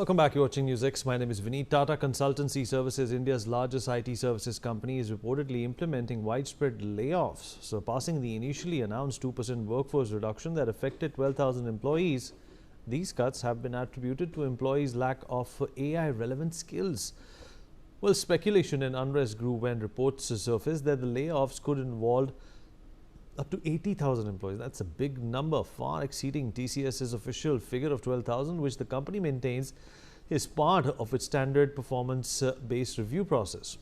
Welcome back. You're watching NewsX. My name is Vineet. Tata Consultancy Services, India's largest IT services company, is reportedly implementing widespread layoffs, surpassing the initially announced 2% workforce reduction that affected 12,000 employees. These cuts have been attributed to employees' lack of AI-relevant skills. Well, speculation and unrest grew when reports surfaced that the layoffs could involve up to 80,000 employees. That's a big number, far exceeding TCS's official figure of 12,000, which the company maintains is part of its standard performance-based review process.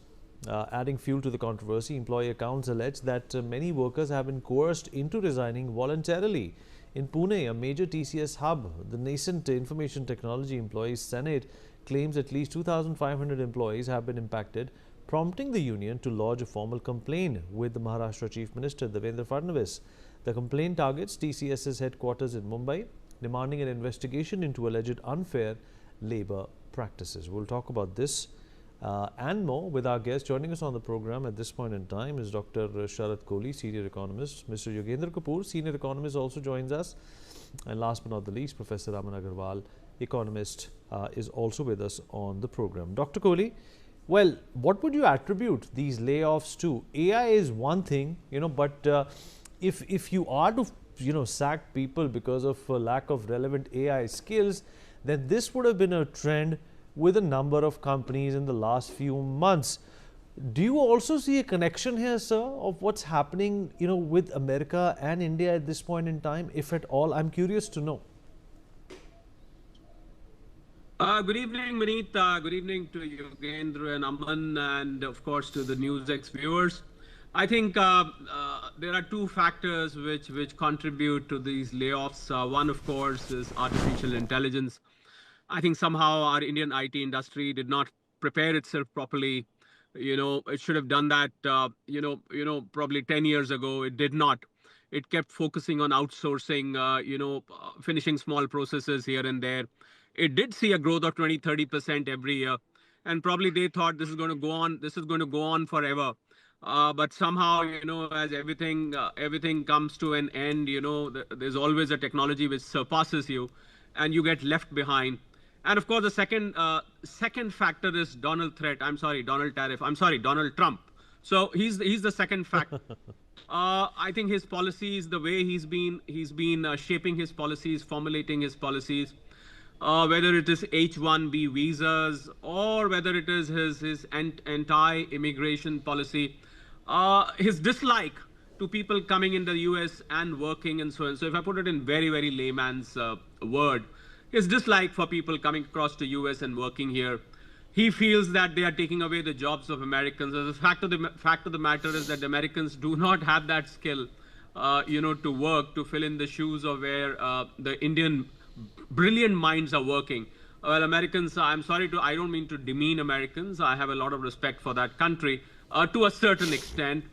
Adding fuel to the controversy, employee accounts allege that many workers have been coerced into resigning voluntarily. In Pune, a major TCS hub, the nascent information technology employees Senate claims at least 2,500 employees have been impacted, prompting the union to lodge a formal complaint with the Maharashtra Chief Minister Devendra Fadnavis. The complaint targets TCS's headquarters in Mumbai, demanding an investigation into alleged unfair labour practices. We'll talk about this and more with our guest. Joining us on the program at this point in time is Dr. Sharat Kohli, Senior Economist. Mr. Yogendra Kapoor, Senior Economist, also joins us. And last but not the least, Professor Aman Agarwal, Economist, is also with us on the program. Dr. Kohli, well, what would you attribute these layoffs to? AI is one thing, but if you are to, sack people because of lack of relevant AI skills, then this would have been a trend with a number of companies in the last few months. Do you also see a connection here, sir, of what's happening, with America and India at this point in time, if at all? I'm curious to know. Good evening, Vineet. Good evening to Yogendra and Aman, and of course to the NewsX viewers. I think there are two factors which contribute to these layoffs. One, of course, is artificial intelligence. I think somehow our Indian IT industry did not prepare itself properly. It should have done that, probably 10 years ago. It did not. It kept focusing on outsourcing, finishing small processes here and there. It did see a growth of 20-30% every year, and probably they thought this is going to go on. This is going to go on forever. But somehow, as everything comes to an end, there's always a technology which surpasses you, and you get left behind. And of course, the second factor is Donald Trump. So he's the second factor. I think his policies, the way he's been shaping his policies, formulating his policies. Whether it is H-1B visas or whether it is his anti-immigration policy, his dislike to people coming in the US and working and so on. So if I put it in very, very layman's word, his dislike for people coming across to US and working here, he feels that they are taking away the jobs of Americans. The fact of the matter is that the Americans do not have that skill, to work, to fill in the shoes of where the Indian brilliant minds are working. Well, Americans, I don't mean to demean Americans. I have a lot of respect for that country to a certain extent.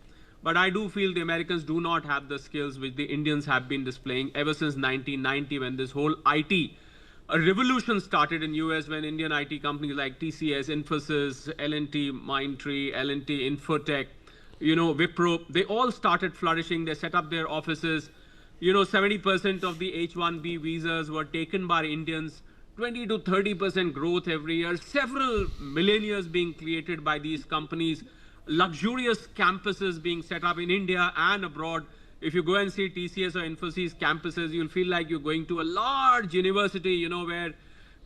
But I do feel the Americans do not have the skills which the Indians have been displaying ever since 1990, when this whole IT revolution started in US, when Indian IT companies like TCS, Infosys, L&T, Mindtree, L&T, Infotech, Wipro, they all started flourishing. They set up their offices. 70% of the H-1B visas were taken by Indians, 20 to 30% growth every year, several millionaires being created by these companies, luxurious campuses being set up in India and abroad. If you go and see TCS or Infosys campuses, you'll feel like you're going to a large university, where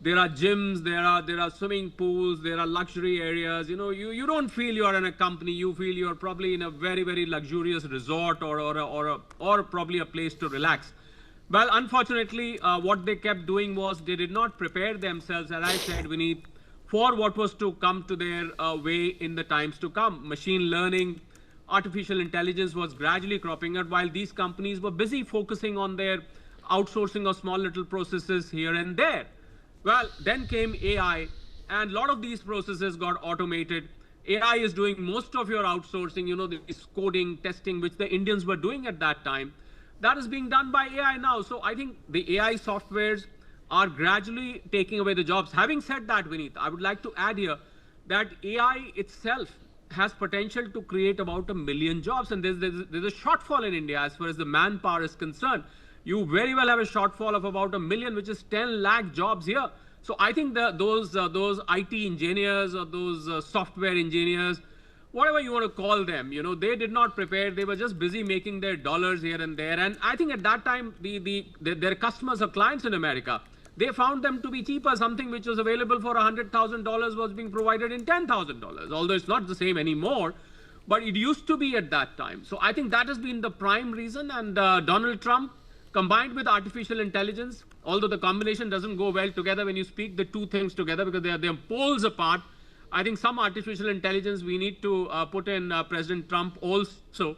there are gyms, there are swimming pools, there are luxury areas. You don't feel you are in a company. You feel you're probably in a very, very luxurious resort or probably a place to relax. Well, unfortunately, what they kept doing was they did not prepare themselves, as I said, Vineet, for what was to come to their way in the times to come. Machine learning, artificial intelligence was gradually cropping up while these companies were busy focusing on their outsourcing of small little processes here and there. Well, then came AI, and a lot of these processes got automated. AI is doing most of your outsourcing, this coding, testing, which the Indians were doing at that time. That is being done by AI now. So I think the AI softwares are gradually taking away the jobs. Having said that, Vineet, I would like to add here that AI itself has potential to create about 1 million jobs. And there's a shortfall in India as far as the manpower is concerned. You very well have a shortfall of about 1 million, which is 10 lakh jobs here. So I think those IT engineers or those software engineers, whatever you want to call them, they did not prepare. They were just busy making their dollars here and there. And I think at that time, their customers or clients in America, they found them to be cheaper. Something which was available for $100,000 was being provided in $10,000. Although it's not the same anymore, but it used to be at that time. So I think that has been the prime reason. And Donald Trump, combined with artificial intelligence, although the combination doesn't go well together when you speak the two things together because they're poles apart. I think some artificial intelligence we need to put in President Trump also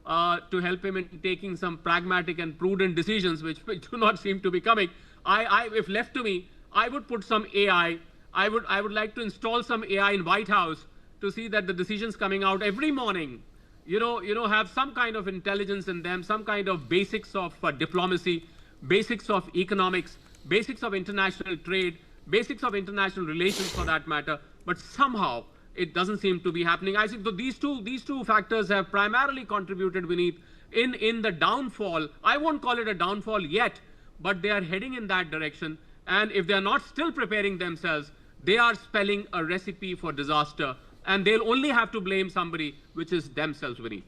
to help him in taking some pragmatic and prudent decisions, which do not seem to be coming. If left to me, I would put some AI. I would like to install some AI in White House to see that the decisions coming out every morning, have some kind of intelligence in them, some kind of basics of diplomacy, basics of economics, basics of international trade, basics of international relations for that matter. But somehow it doesn't seem to be happening. I think these two factors have primarily contributed, Vineet, in the downfall. I won't call it a downfall yet, but they are heading in that direction. And if they are not still preparing themselves, they are spelling a recipe for disaster. And they'll only have to blame somebody, which is themselves, Vineet.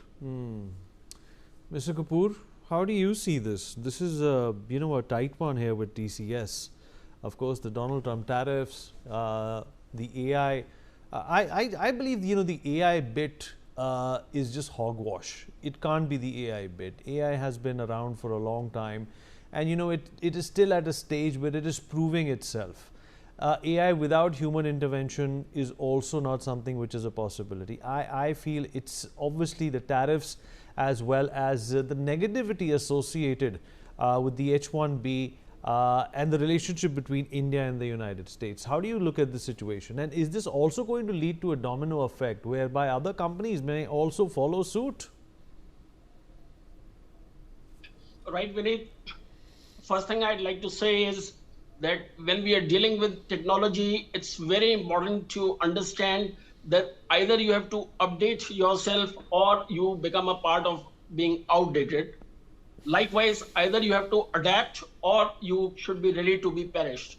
Mr. Kapoor, how do you see this? This is a tight one here with TCS. Of course, the Donald Trump tariffs, the AI. I believe the AI bit is just hogwash. It can't be the AI bit. AI has been around for a long time, and it is still at a stage where it is proving itself. AI without human intervention is also not something which is a possibility. I feel it's obviously the tariffs as well as the negativity associated with the H-1B and the relationship between India and the United States. How do you look at the situation? And is this also going to lead to a domino effect whereby other companies may also follow suit? Right, Vineet. First thing I'd like to say is that when we are dealing with technology, it's very important to understand that either you have to update yourself or you become a part of being outdated. Likewise, either you have to adapt or you should be ready to be perished.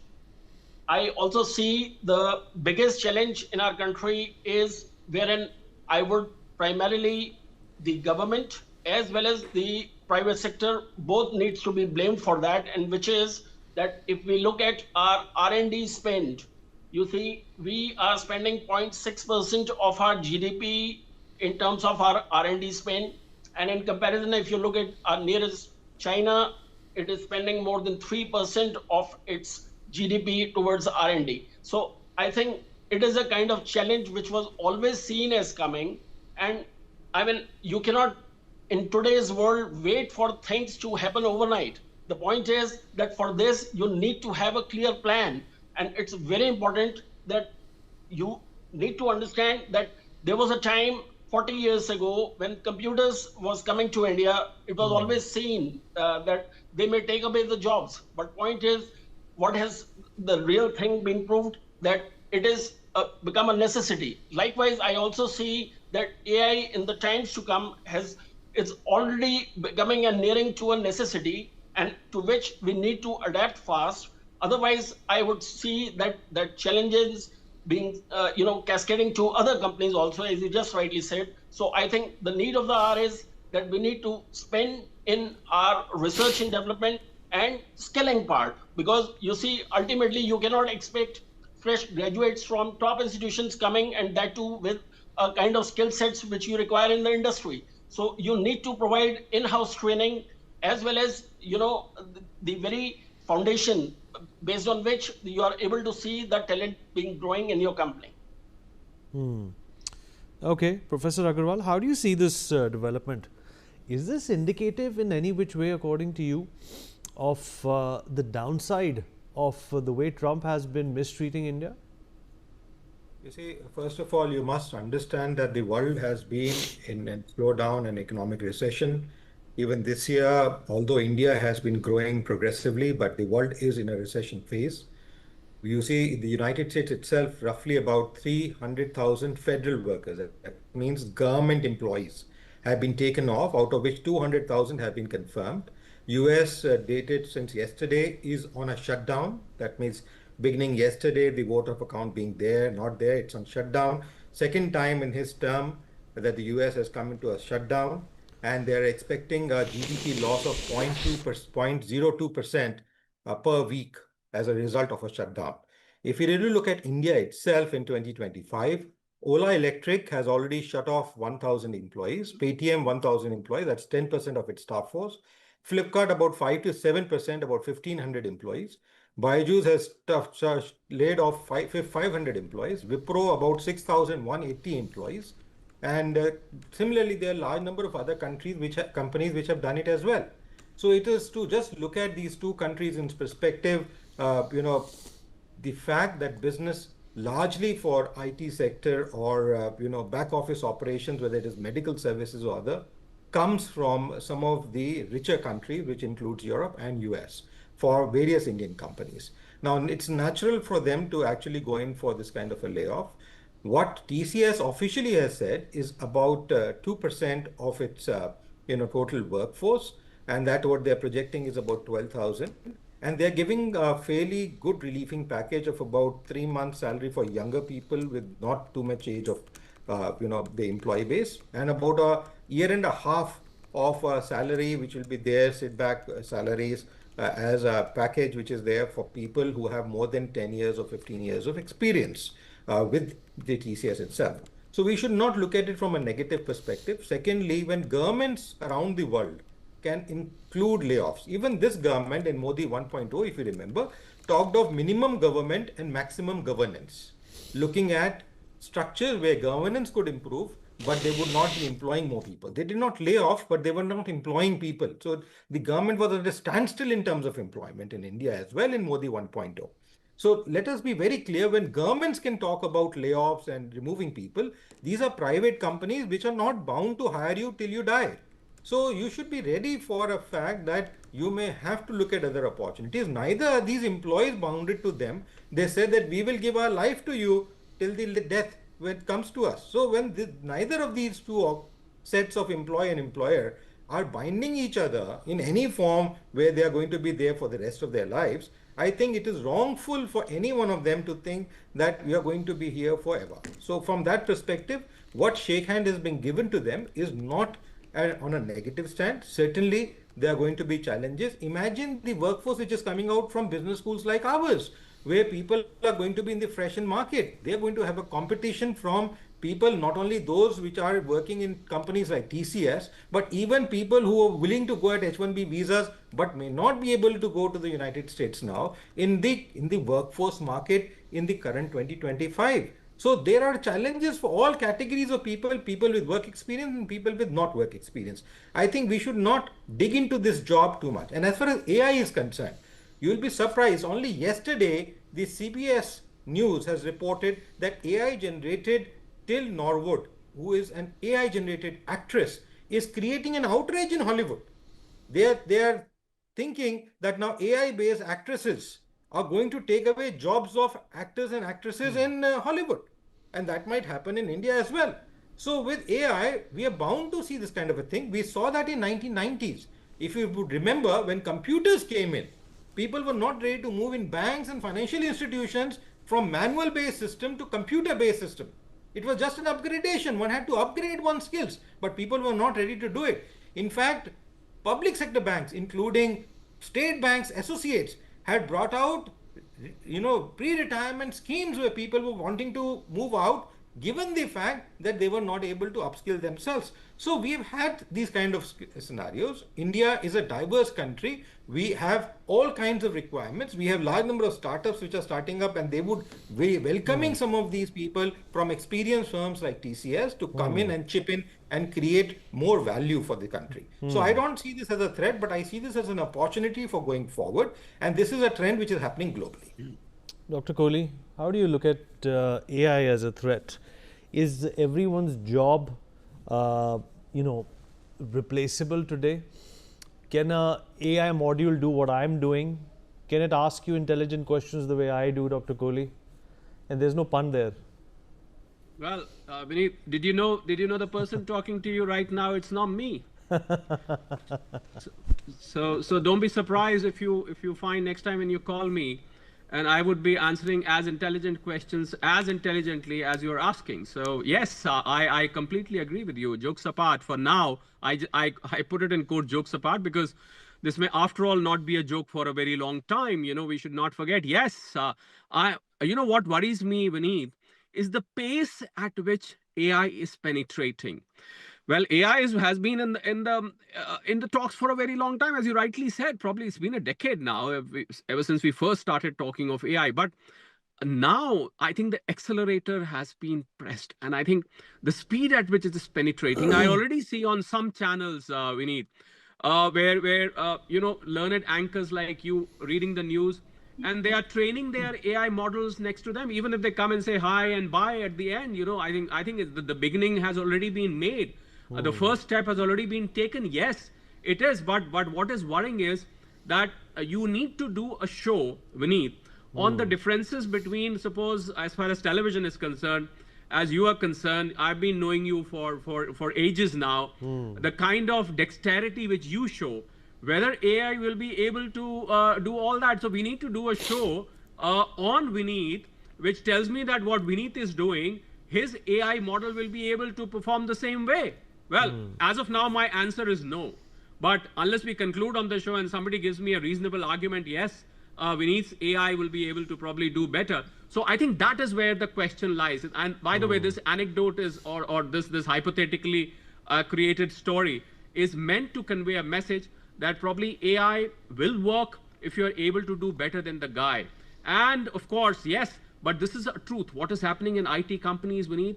I also see the biggest challenge in our country is wherein I would primarily the government as well as the private sector both needs to be blamed for that, and which is that if we look at our R&D spend, you see we are spending 0.6% of our GDP in terms of our R&D spend. And in comparison, if you look at our nearest China, it is spending more than 3% of its GDP towards R&D. So I think it is a kind of challenge which was always seen as coming. And I mean, you cannot, in today's world, wait for things to happen overnight. The point is that for this, you need to have a clear plan. And it's very important that you need to understand that there was a time 40 years ago when computers was coming to India, it was always seen that they may take away the jobs. But point is, what has the real thing been proved? That it is become a necessity. Likewise, I also see that AI in the times to come is already becoming and nearing to a necessity, and to which we need to adapt fast. Otherwise, I would see that challenges being, cascading to other companies also, as you just rightly said. So I think the need of the hour is that we need to spend in our research and development and skilling part, because you see, ultimately, you cannot expect fresh graduates from top institutions coming, and that too with a kind of skill sets which you require in the industry. So you need to provide in-house training as well as, the very foundation based on which you are able to see the talent being growing in your company. Okay, Professor Agarwal, how do you see this development? Is this indicative in any which way, according to you, of the downside of the way Trump has been mistreating India? You see, first of all, you must understand that the world has been in a slowdown and economic recession. Even this year, although India has been growing progressively, but the world is in a recession phase. You see, in the United States itself, roughly about 300,000 federal workers, that means government employees, have been taken off, out of which 200,000 have been confirmed. US, dated since yesterday, is on a shutdown. That means beginning yesterday, the vote of account being there, not there, it's on shutdown. Second time in his term that the US has come into a shutdown, and they're expecting a GDP loss of 0.02% per week as a result of a shutdown. If you really look at India itself in 2025, Ola Electric has already shut off 1,000 employees, Paytm 1,000 employees, that's 10% of its staff force. Flipkart about 5 to 7%, about 1,500 employees. Byju's has laid off 500 employees. Wipro about 6,180 employees. And similarly, there are a large number of other companies which have done it as well. So it is to just look at these two countries in perspective, the fact that business largely for IT sector or back office operations, whether it is medical services or other, comes from some of the richer countries, which includes Europe and US, for various Indian companies. Now, it's natural for them to actually go in for this kind of a layoff. What TCS officially has said is about 2% of its total workforce, and that what they're projecting is about 12,000. And they're giving a fairly good relieving package of about 3 months salary for younger people with not too much age of the employee base, and about a year and a half of salary which will be there, sit back salaries as a package which is there for people who have more than 10 years or 15 years of experience with the TCS itself. So we should not look at it from a negative perspective. Secondly, when governments around the world can include layoffs, even this government in Modi 1.0, if you remember, talked of minimum government and maximum governance, looking at structures where governance could improve, but they would not be employing more people. They did not lay off, but they were not employing people. So the government was at a standstill in terms of employment in India as well in Modi 1.0. So let us be very clear, when governments can talk about layoffs and removing people, these are private companies which are not bound to hire you till you die. So you should be ready for a fact that you may have to look at other opportunities. Neither are these employees bounded to them. They said that we will give our life to you till the death when it comes to us. So when neither of these two sets of employee and employer are binding each other in any form where they are going to be there for the rest of their lives, I think it is wrongful for any one of them to think that we are going to be here forever. So from that perspective, what shake hand has been given to them is not on a negative stand. Certainly, there are going to be challenges. Imagine the workforce which is coming out from business schools like ours, where people are going to be in the freshen market. They are going to have a competition from people, not only those which are working in companies like TCS, but even people who are willing to go at H-1B visas, but may not be able to go to the United States now in the workforce market in the current 2025. So there are challenges for all categories of people, people with work experience and people with not work experience. I think we should not dig into this job too much. And as far as AI is concerned, you will be surprised. Only yesterday, the CBS News has reported that AI generated Till Norwood, who is an AI generated actress, is creating an outrage in Hollywood. They are thinking that now AI based actresses are going to take away jobs of actors and actresses in Hollywood. And that might happen in India as well. So with AI, we are bound to see this kind of a thing. We saw that in 1990s. If you would remember, when computers came in, people were not ready to move in banks and financial institutions from manual based system to computer based system. It was just an upgradation. One had to upgrade one's skills, but people were not ready to do it. In fact, public sector banks, including state banks, associates, had brought out pre-retirement schemes where people were wanting to move out, given the fact that they were not able to upskill themselves. So we've had these kind of scenarios. India is a diverse country. We have all kinds of requirements. We have large number of startups which are starting up, and they would be welcoming some of these people from experienced firms like TCS to come in and chip in and create more value for the country. So I don't see this as a threat, but I see this as an opportunity for going forward. And this is a trend which is happening globally. Dr. Kohli, how do you look at AI as a threat? Is everyone's job, replaceable today? Can a AI module do what I'm doing? Can it ask you intelligent questions the way I do, Dr. Kohli? And there's no pun there. Well, Vineet, did you know the person talking to you right now? It's not me. So don't be surprised if you find next time when you call me, and I would be answering as intelligent questions as intelligently as you're asking. So yes, I completely agree with you. Jokes apart, for now, I put it in quote jokes apart because this may, after all, not be a joke for a very long time. You know, we should not forget. Yes, you know what worries me, Vineet, is the pace at which AI is penetrating. Well, AI has been in the talks for a very long time, as you rightly said. Probably it's been a decade now, ever since we first started talking of AI. But now I think the accelerator has been pressed, and I think the speed at which it is penetrating, I already see on some channels, Vineet, where you know, learned anchors like you reading the news, and they are training their AI models next to them. Even if they come and say hi and bye at the end, you know, I think the beginning has already been made. The first step has already been taken. Yes, it is. But what is worrying is that you need to do a show, Vineet, on the differences between, suppose, as far as television is concerned, as you are concerned, I've been knowing you for ages now. The kind of dexterity which you show, whether AI will be able to do all that. So we need to do a show on Vineet, which tells me that what Vineet is doing, his AI model will be able to perform the same way. Well, as of now, my answer is no. But unless we conclude on the show and somebody gives me a reasonable argument, yes, Vineet's AI will be able to probably do better. So I think that is where the question lies. And by the way, this anecdote is, or this hypothetically created story is meant to convey a message that probably AI will work if you're able to do better than the guy. And of course, yes, but this is a truth. What is happening in IT companies, Vineet,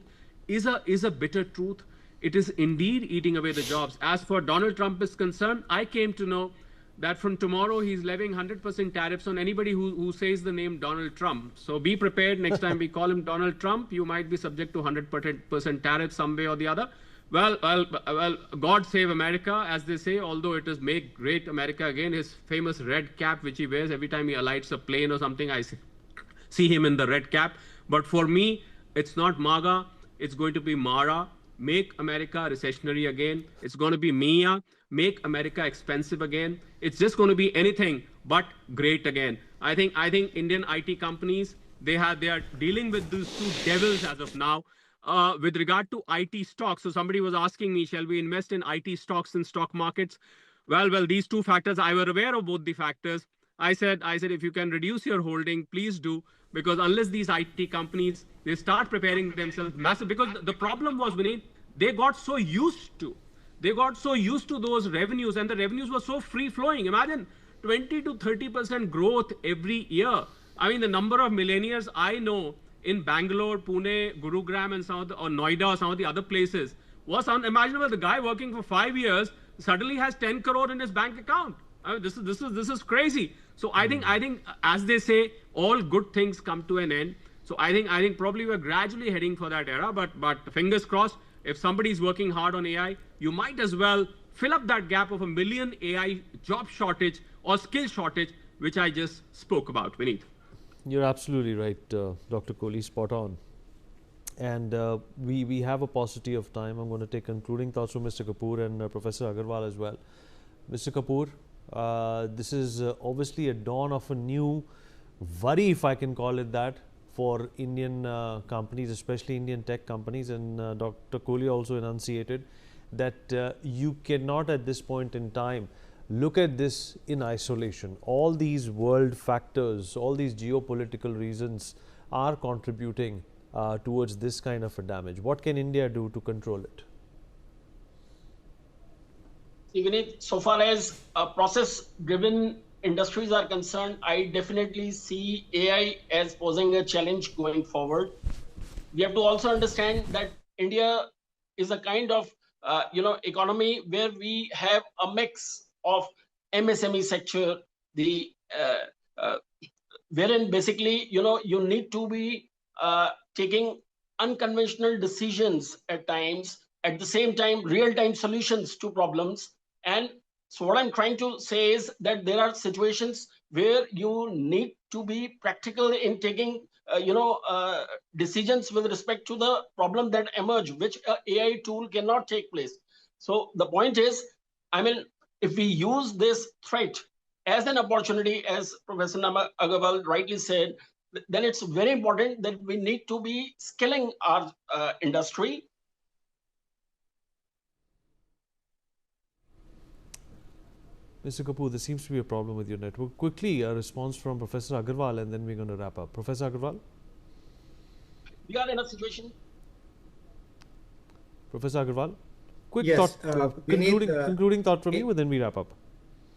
is a bitter truth. It is indeed eating away the jobs. As for Donald Trump is concerned, I came to know that from tomorrow he's levying 100% tariffs on anybody who says the name Donald Trump. So be prepared. Next time we call him Donald Trump, you might be subject to 100% tariffs some way or the other. Well, God save America, as they say, although it is make great America again. His famous red cap, which he wears every time he alights a plane or something, I see him in the red cap. But for me, it's not MAGA, it's going to be Mara. Make America recessionary again. It's going to be Mia. Make America expensive again. It's just going to be anything but great again. I think Indian IT companies, they are dealing with these two devils as of now. With regard to IT stocks, so somebody was asking me, shall we invest in IT stocks in stock markets? Well, these two factors, I were aware of both the factors. I said, if you can reduce your holding, please do, because unless these IT companies, they start preparing themselves massive, because the problem was, Vineet, they got so used to those revenues, and the revenues were so free flowing. Imagine 20 to 30% growth every year. I mean, the number of millionaires I know in Bangalore, Pune, Gurugram, and or Noida, or some of the other places was unimaginable. The guy working for 5 years suddenly has 10 crore in his bank account. I mean, this is crazy. So I think as they say, all good things come to an end. So I think probably we're gradually heading for that era. But fingers crossed, if somebody is working hard on AI, you might as well fill up that gap of 1 million AI job shortage or skill shortage, which I just spoke about, Vineet. You're absolutely right, Dr. Kohli, spot on. And we have a paucity of time. I'm going to take concluding thoughts from Mr. Kapoor and Professor Agarwal as well. Mr. Kapoor, this is obviously a dawn of a new worry, if I can call it that, for Indian companies, especially Indian tech companies. And Dr. Kohli also enunciated that you cannot at this point in time look at this in isolation. All these world factors, all these geopolitical reasons are contributing towards this kind of a damage. What can India do to control it? Even so far as process-driven industries are concerned, I definitely see AI as posing a challenge going forward. We have to also understand that India is a kind of economy where we have a mix of MSME sector, wherein basically you need to be taking unconventional decisions at times, at the same time real-time solutions to problems. And so what I'm trying to say is that there are situations where you need to be practical in taking decisions with respect to the problem that emerge, which AI tool cannot take place. So the point is, I mean, if we use this threat as an opportunity, as Professor Agarwal rightly said, then it's very important that we need to be skilling our industry. Mr. Kapoor, there seems to be a problem with your network. Quickly, a response from Professor Agarwal, and then we're going to wrap up. Professor Agarwal? We are in a situation. Professor Agarwal? Quick Yes, thought, concluding thought from you, and then we wrap up.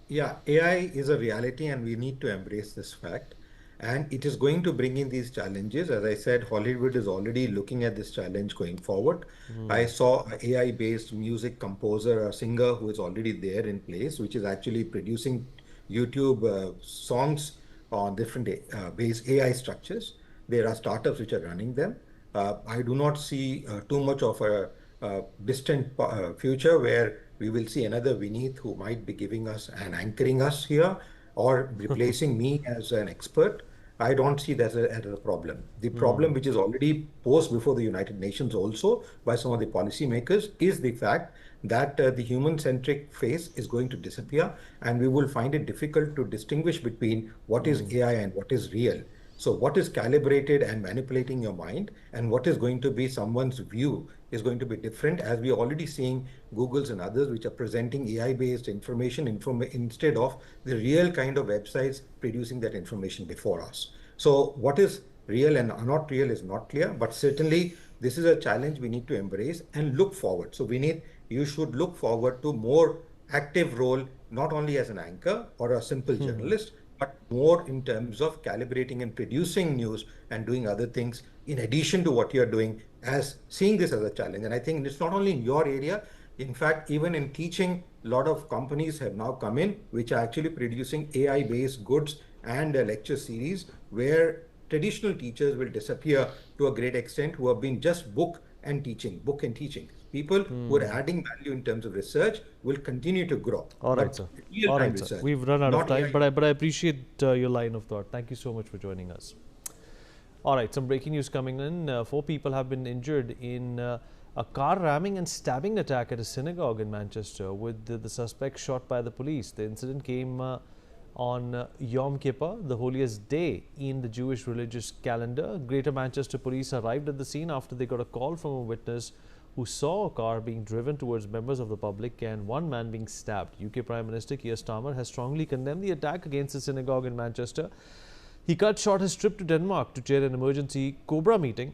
Yeah, AI is a reality and we need to embrace this fact. And it is going to bring in these challenges. As I said, Hollywood is already looking at this challenge going forward. I saw an AI-based music composer, a singer who is already there in place, which is actually producing YouTube songs on different base AI structures. There are startups which are running them. I do not see too much of a distant future where we will see another Vineet who might be giving us and anchoring us here or replacing me as an expert. I don't see that as a problem. The problem, which is already posed before the United Nations also by some of the policymakers, is the fact that the human-centric face is going to disappear, and we will find it difficult to distinguish between what is AI and what is real. So what is calibrated and manipulating your mind and what is going to be someone's view is going to be different, as we are already seeing Google's and others which are presenting AI-based information instead of the real kind of websites producing that information before us. So what is real and not real is not clear, but certainly this is a challenge we need to embrace and look forward. So you should look forward to more active role, not only as an anchor or a simple journalist, but more in terms of calibrating and producing news and doing other things in addition to what you're doing, as seeing this as a challenge. And I think it's not only in your area. In fact, even in teaching, a lot of companies have now come in which are actually producing AI-based goods and a lecture series where traditional teachers will disappear to a great extent, who have been just book and teaching. People who are adding value in terms of research will continue to grow. All right, sir. All right, sir. We've run out of time, but I appreciate your line of thought. Thank you so much for joining us. All right, some breaking news coming in. 4 people have been injured in a car ramming and stabbing attack at a synagogue in Manchester, with the suspect shot by the police. The incident came on Yom Kippur, the holiest day in the Jewish religious calendar. Greater Manchester police arrived at the scene after they got a call from a witness who saw a car being driven towards members of the public and one man being stabbed. UK Prime Minister Keir Starmer has strongly condemned the attack against the synagogue in Manchester. He cut short his trip to Denmark to chair an emergency COBRA meeting,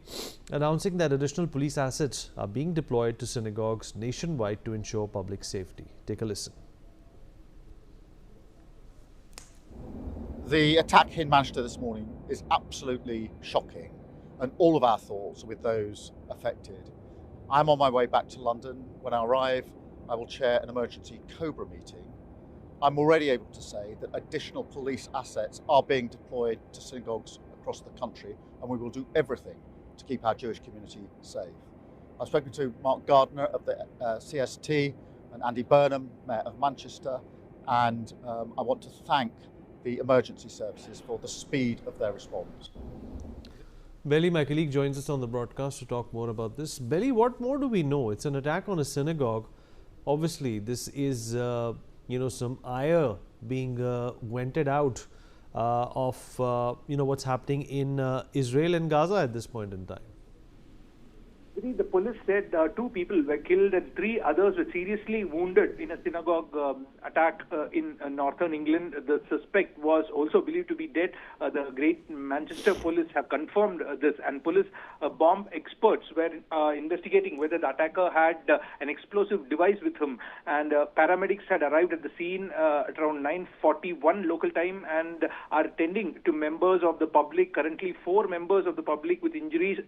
announcing that additional police assets are being deployed to synagogues nationwide to ensure public safety. Take a listen. The attack in Manchester this morning is absolutely shocking, and all of our thoughts are with those affected. I'm on my way back to London. When I arrive, I will chair an emergency COBRA meeting. I'm already able to say that additional police assets are being deployed to synagogues across the country, and we will do everything to keep our Jewish community safe. I've spoken to Mark Gardner of the CST and Andy Burnham, Mayor of Manchester, and I want to thank the emergency services for the speed of their response. Belly, my colleague, joins us on the broadcast to talk more about this. Belly, what more do we know? It's an attack on a synagogue. Obviously, this is, some ire being vented out of, what's happening in Israel and Gaza at this point in time. The police said 2 people were killed and 3 others were seriously wounded in a synagogue attack in northern England. The suspect was also believed to be dead. The Great Manchester police have confirmed this, and police bomb experts were investigating whether the attacker had an explosive device with him. And paramedics had arrived at the scene at around 9:41 local time and are tending to members of the public. Currently, 4 members of the public with injuries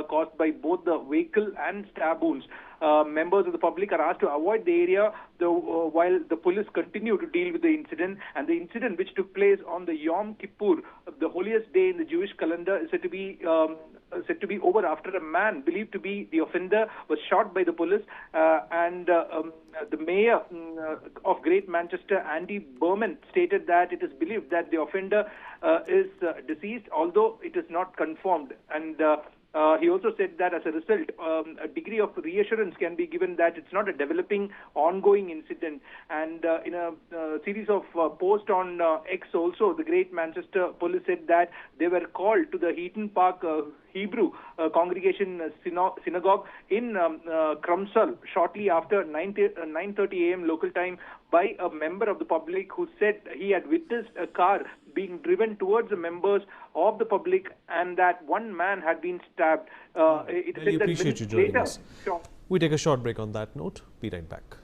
caused by both the vehicle and stab wounds. Members of the public are asked to avoid the area while the police continue to deal with the incident. And the incident, which took place on the Yom Kippur, the holiest day in the Jewish calendar, is said to be over after a man believed to be the offender was shot by the police. The mayor of Great Manchester, Andy Burnham, stated that it is believed that the offender is deceased, although it is not confirmed. And He also said that as a result, a degree of reassurance can be given that it's not a developing, ongoing incident. And in a series of posts on X also, the Great Manchester Police said that they were called to the Heaton Park Hebrew congregation synagogue in Crumpsall shortly after 9:30 a.m. local time by a member of the public who said he had witnessed a car being driven towards the members of the public and that one man had been stabbed. Really appreciate you joining us. We take a short break on that note. Be right back.